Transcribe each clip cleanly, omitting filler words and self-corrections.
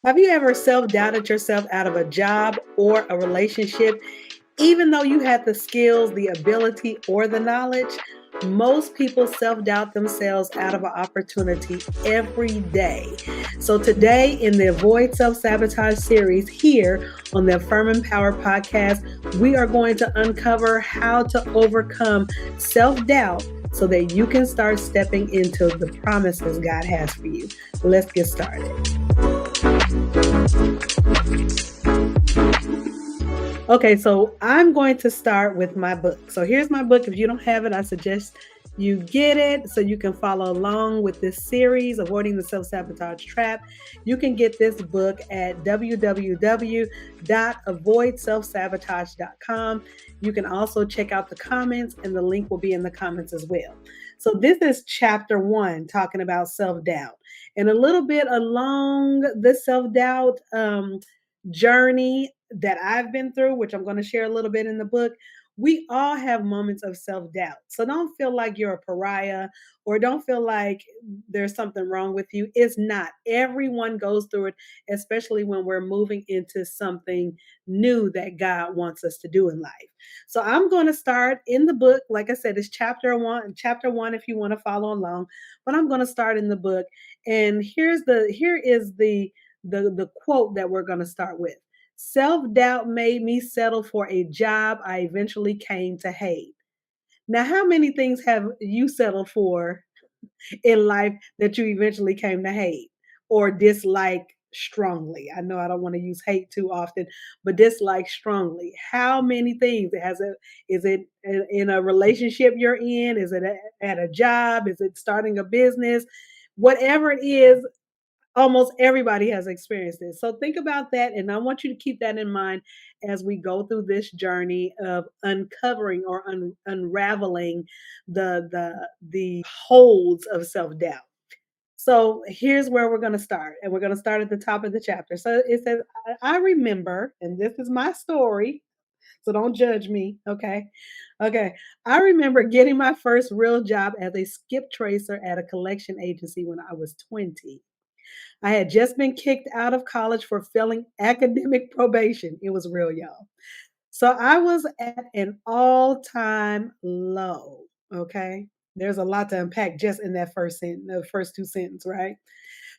Have you ever self doubted yourself out of a job or a relationship, even though you had the skills, the ability, or the knowledge? Most people self doubt themselves out of an opportunity every day. So, today in the Avoid Self Sabotage series here on the Affirming Power podcast, we are going to uncover how to overcome self doubt so that you can start stepping into the promises God has for you. Let's get started. Okay, so I'm going to start with my book. So here's my book. If you don't have it, I suggest you get it so you can follow along with this series, Avoiding the Self Sabotage Trap. You can get this book at www.avoidselfsabotage.com. You can also check out the comments, and the link will be in the comments as well. So this is chapter 1, talking about self-doubt. And a little bit along the self-doubt journey that I've been through, which I'm going to share a little bit in the book, we all have moments of self doubt. So don't feel like you're a pariah or don't feel like there's something wrong with you. It's not. Everyone goes through it, especially when we're moving into something new that God wants us to do in life. So I'm going to start in the book. Like I said, it's chapter 1 if you want to follow along, but I'm going to start in the book. And here is the quote that we're going to start with. Self-doubt made me settle for a job I eventually came to hate. Now, how many things have you settled for in life that you eventually came to hate or dislike strongly? I know I don't want to use hate too often, but dislike strongly. How many things is it in a relationship you're in? Is it at a job? Is it starting a business? Whatever it is, almost everybody has experienced this. So think about that. And I want you to keep that in mind as we go through this journey of uncovering or unraveling the holds of self-doubt. So here's where we're going to start. And we're going to start at the top of the chapter. So it says, I remember, and this is my story. So don't judge me. Okay. Okay. I remember getting my first real job as a skip tracer at a collection agency when I was 20. I had just been kicked out of college for failing academic probation. It was real, y'all. So I was at an all-time low. Okay. There's a lot to unpack just in that the first two sentences, right?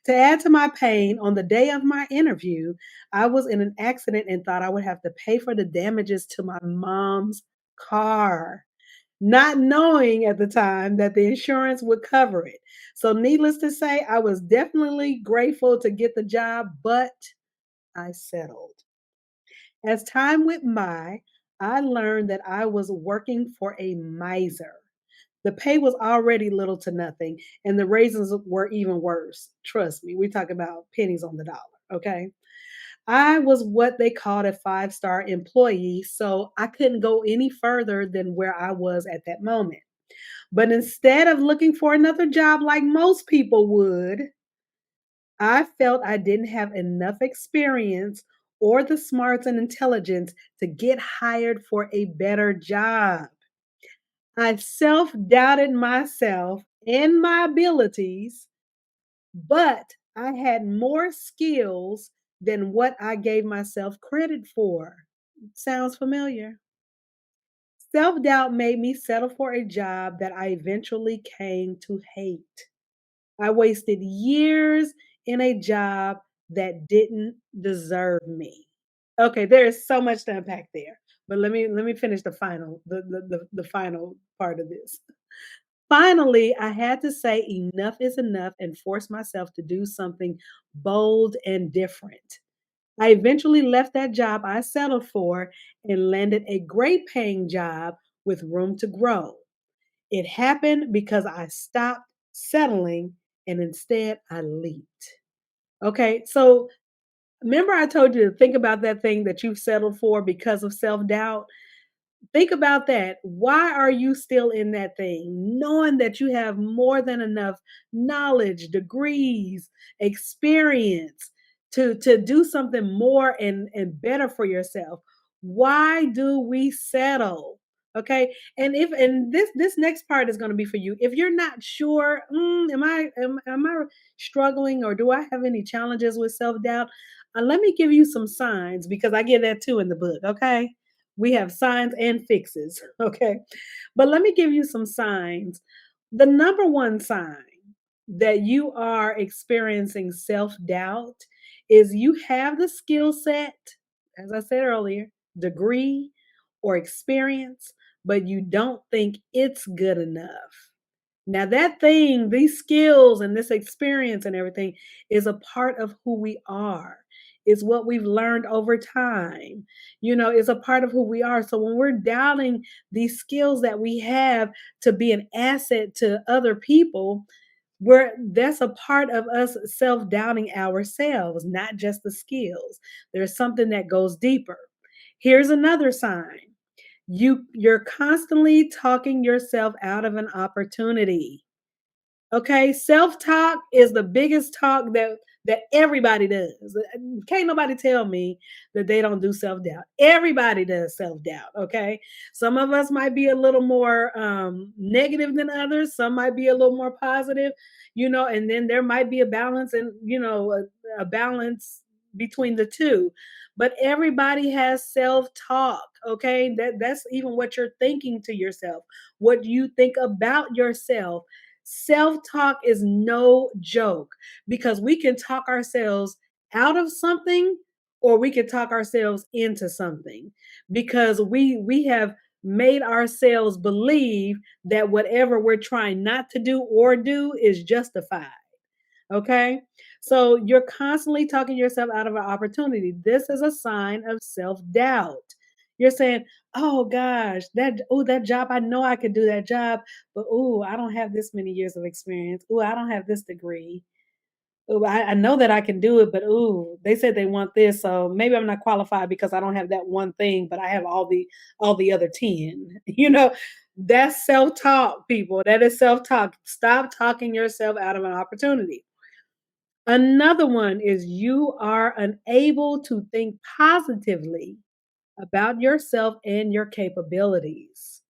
To add to my pain, on the day of my interview, I was in an accident and thought I would have to pay for the damages to my mom's car, not knowing at the time that the insurance would cover it. So, needless to say, I was definitely grateful to get the job, but I settled. As time went by, I learned that I was working for a miser. The pay was already little to nothing, and the raises were even worse. Trust me, we're talking about pennies on the dollar, okay? I was what they called a five-star employee, so I couldn't go any further than where I was at that moment. But instead of looking for another job like most people would, I felt I didn't have enough experience or the smarts and intelligence to get hired for a better job. I self doubted myself and my abilities, but I had more skills than what I gave myself credit for. Sounds familiar? Self doubt made me settle for a job that I eventually came to hate. I wasted years in a job that didn't deserve me. Okay, there is so much to unpack there. But let me finish the final part of this. Finally, I had to say enough is enough and force myself to do something bold and different. I eventually left that job I settled for and landed a great paying job with room to grow. It happened because I stopped settling and instead I leaped. Okay, so remember I told you to think about that thing that you've settled for because of self doubt? Think about that. Why are you still in that thing? Knowing that you have more than enough knowledge, degrees, experience to do something more and better for yourself. Why do we settle? Okay. And this next part is going to be for you. If you're not sure, am I struggling, or do I have any challenges with self-doubt? Let me give you some signs, because I give that too in the book. Okay. We have signs and fixes. Okay. But let me give you some signs. The number one sign that you are experiencing self-doubt is you have the skill set, as I said earlier, degree or experience, but you don't think it's good enough. Now, that thing, these skills and this experience and everything is a part of who we are. It's what we've learned over time. It's a part of who we are. So when we're doubting these skills that we have to be an asset to other people, that's a part of us self-doubting ourselves, not just the skills. There's something that goes deeper. Here's another sign. You're constantly talking yourself out of an opportunity. Okay, self-talk is the biggest talk that everybody does. Can't nobody tell me that they don't do self-doubt. Everybody does self-doubt, okay? Some of us might be a little more negative than others, some might be a little more positive, and then there might be a balance, and a balance between the two. But everybody has self-talk, okay? That's even what you're thinking to yourself, what you think about yourself. Self talk is no joke, because we can talk ourselves out of something, or we can talk ourselves into something, because we have made ourselves believe that whatever we're trying not to do or do is justified. Okay. So you're constantly talking yourself out of an opportunity. This is a sign of self doubt. You're saying, oh gosh, that job, I know I could do that job, but I don't have this many years of experience. I don't have this degree. I know that I can do it, but they said they want this, so maybe I'm not qualified because I don't have that one thing, but I have all the other 10. That's self-talk, people. That is self-talk. Stop talking yourself out of an opportunity. Another one is you are unable to think positively about yourself and your capabilities.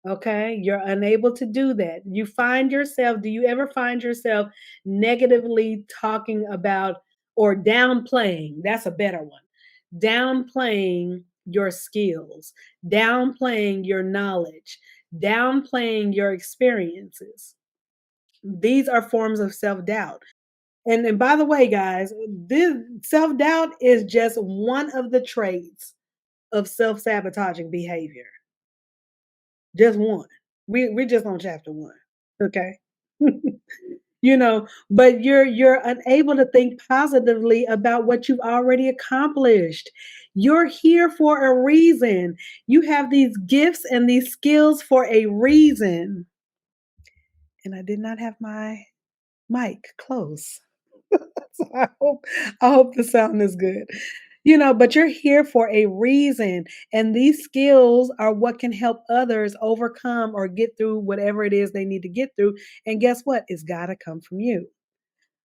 Okay, you're unable to do that. Do you ever find yourself negatively talking about or downplaying? That's a better one. Downplaying your skills, downplaying your knowledge, downplaying your experiences. These are forms of self doubt. And by the way, guys, this self-doubt is just one of the traits of self-sabotaging behavior. Just one. We're just on chapter one. Okay. But you're unable to think positively about what you've already accomplished. You're here for a reason. You have these gifts and these skills for a reason. And I did not have my mic close. So I hope the sound is good. But you're here for a reason. And these skills are what can help others overcome or get through whatever it is they need to get through. And guess what? It's got to come from you.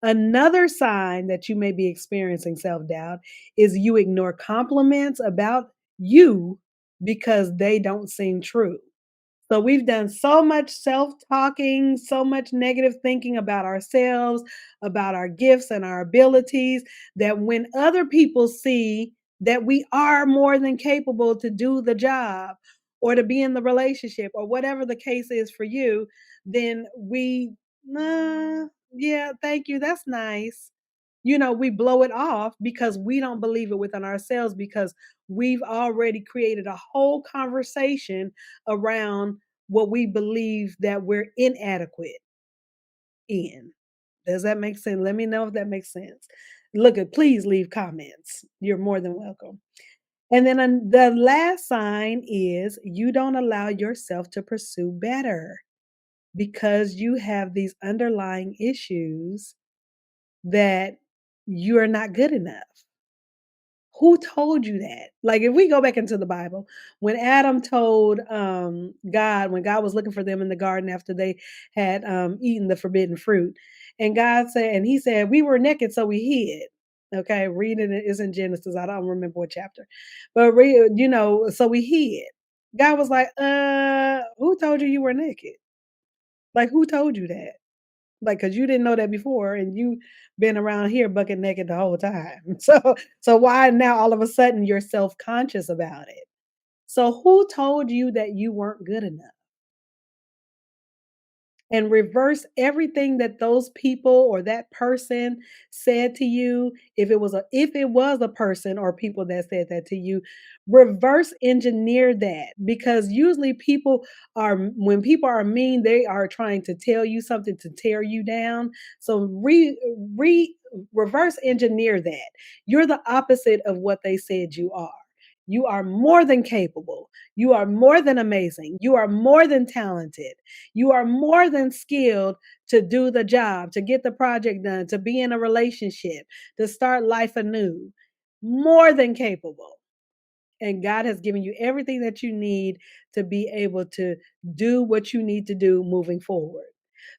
Another sign that you may be experiencing self doubt is you ignore compliments about you because they don't seem true. So we've done so much self-talking, so much negative thinking about ourselves, about our gifts and our abilities, that when other people see that we are more than capable to do the job or to be in the relationship or whatever the case is for you, then yeah, thank you. That's nice. We blow it off because we don't believe it within ourselves, because we've already created a whole conversation around what we believe that we're inadequate in. Does that make sense? Let me know if that makes sense. Please leave comments. You're more than welcome. And then the last sign is you don't allow yourself to pursue better because you have these underlying issues that you are not good enough. Who told you that? Like, if we go back into the Bible, when Adam told God, when God was looking for them in the garden after they had eaten the forbidden fruit, and God said, and he said, we were naked, so we hid. Okay, reading it is in Genesis. I don't remember what chapter, but so we hid. God was like, who told you you were naked? Like, who told you that? Like, cause you didn't know that before, and you been around here bucket naked the whole time. So why now all of a sudden you're self-conscious about it? So who told you that you weren't good enough? And reverse everything that those people or that person said to you. If it was a person or people that said that to you, reverse engineer that, because usually when people are mean, they are trying to tell you something to tear you down. So re reverse engineer that. You're the opposite of what they said you are. You are more than capable. You are more than amazing. You are more than talented. You are more than skilled to do the job, to get the project done, to be in a relationship, to start life anew. More than capable. And God has given you everything that you need to be able to do what you need to do moving forward.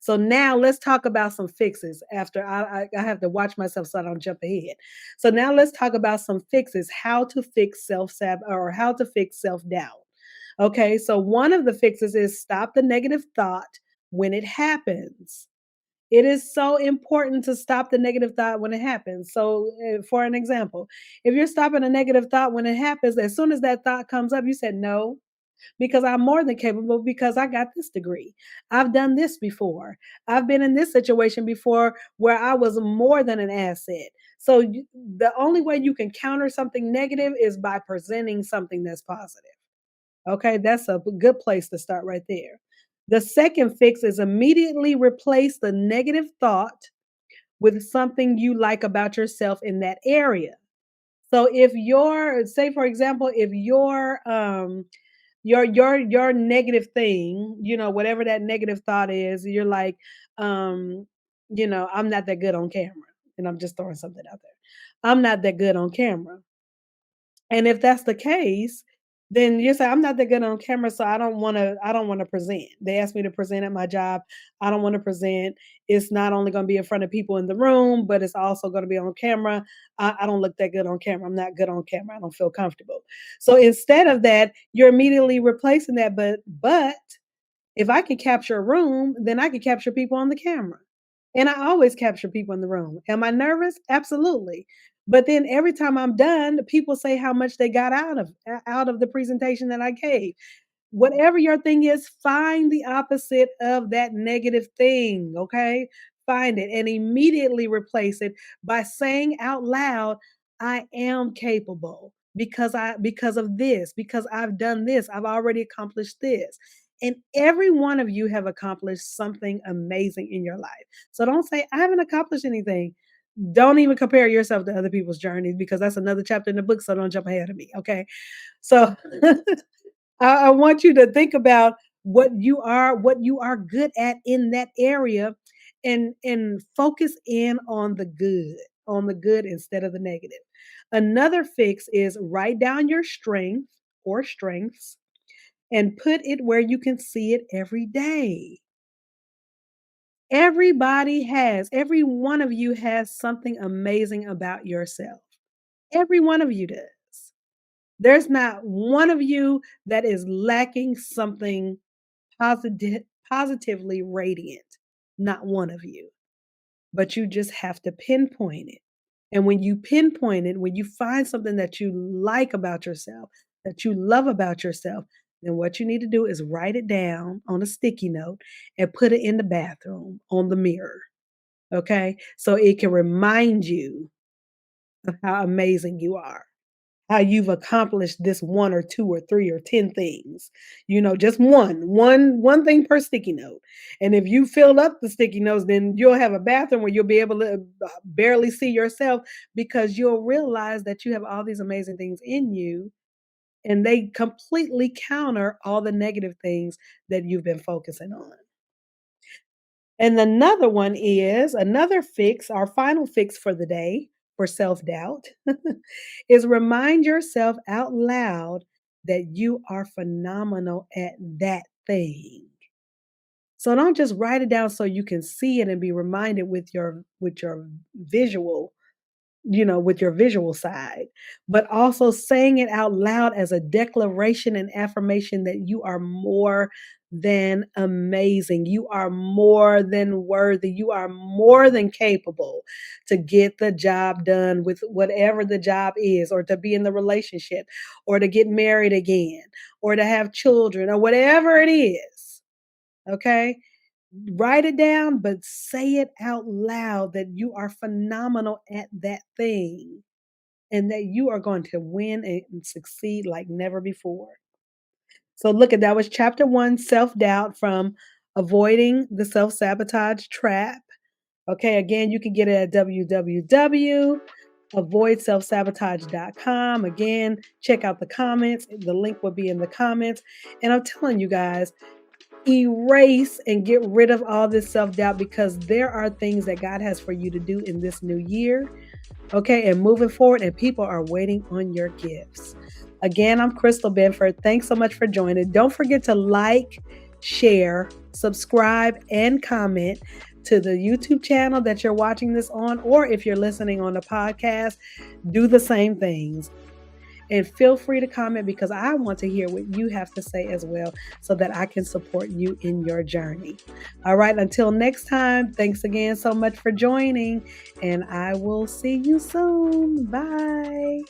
So now let's talk about some fixes. After I have to watch myself so I don't jump ahead. So now let's talk about some fixes. How to fix how to fix self doubt. Okay, so one of the fixes is stop the negative thought when it happens. It is so important to stop the negative thought when it happens. So, for an example, if you're stopping a negative thought when it happens, as soon as that thought comes up, you said, no, because I'm more than capable, because I got this degree. I've done this before. I've been in this situation before where I was more than an asset. So, the only way you can counter something negative is by presenting something that's positive. Okay, that's a good place to start right there. The second fix is immediately replace the negative thought with something you like about yourself in that area. So if your say for example, if your negative thing, whatever that negative thought is, you're like, um, I'm not that good on camera. And I'm just throwing something out there. I'm not that good on camera. And if that's the case, then you say, "I'm not that good on camera, so I don't wanna present." They asked me to present at my job. I don't wanna present. It's not only gonna be in front of people in the room, but it's also gonna be on camera. I don't look that good on camera. I'm not good on camera. I don't feel comfortable. So instead of that, you're immediately replacing that, but if I could capture a room, then I could capture people on the camera. And I always capture people in the room. Am I nervous? Absolutely. But then every time I'm done, people say how much they got out of the presentation that I gave. Whatever your thing is, find the opposite of that negative thing, okay? Find it and immediately replace it by saying out loud, I am capable because of this, because I've done this, I've already accomplished this. And every one of you have accomplished something amazing in your life. So don't say, I haven't accomplished anything. Don't even compare yourself to other people's journeys, because that's another chapter in the book. So don't jump ahead of me. Okay. So I want you to think about what you are good at in that area, and focus in on the good instead of the negative. Another fix is write down your strength or strengths and put it where you can see it every day. Every one of you has something amazing about yourself. Every one of you does. There's not one of you that is lacking something positively radiant. Not one of you. But you just have to pinpoint it. And when you pinpoint it, when you find something that you like about yourself, that you love about yourself, then what you need to do is write it down on a sticky note and put it in the bathroom on the mirror. Okay? So it can remind you of how amazing you are, how you've accomplished this one or two or three or 10 things. Just one thing per sticky note. And if you filled up the sticky notes, then you'll have a bathroom where you'll be able to barely see yourself, because you'll realize that you have all these amazing things in you, and they completely counter all the negative things that you've been focusing on. And another fix, our final fix for the day for self doubt, is remind yourself out loud that you are phenomenal at that thing. So don't just write it down so you can see it and be reminded with your visual. with your visual side, but also saying it out loud as a declaration and affirmation that you are more than amazing. You are more than worthy. You are more than capable to get the job done with whatever the job is, or to be in the relationship, or to get married again, or to have children, or whatever it is. Okay? Write it down, but say it out loud that you are phenomenal at that thing and that you are going to win and succeed like never before. So, look at that was chapter 1, self doubt, from Avoiding the Self Sabotage Trap. Okay, again, you can get it at www.avoidselfsabotage.com. Again, check out the comments. The link will be in the comments. And I'm telling you guys, erase and get rid of all this self doubt, because there are things that God has for you to do in this new year. Okay, and moving forward, and people are waiting on your gifts. Again, I'm Christyl Benford. Thanks so much for joining. Don't forget to like, share, subscribe, and comment to the YouTube channel that you're watching this on, or if you're listening on the podcast, do the same things. And feel free to comment, because I want to hear what you have to say as well, so that I can support you in your journey. All right, until next time, thanks again so much for joining, and I will see you soon. Bye.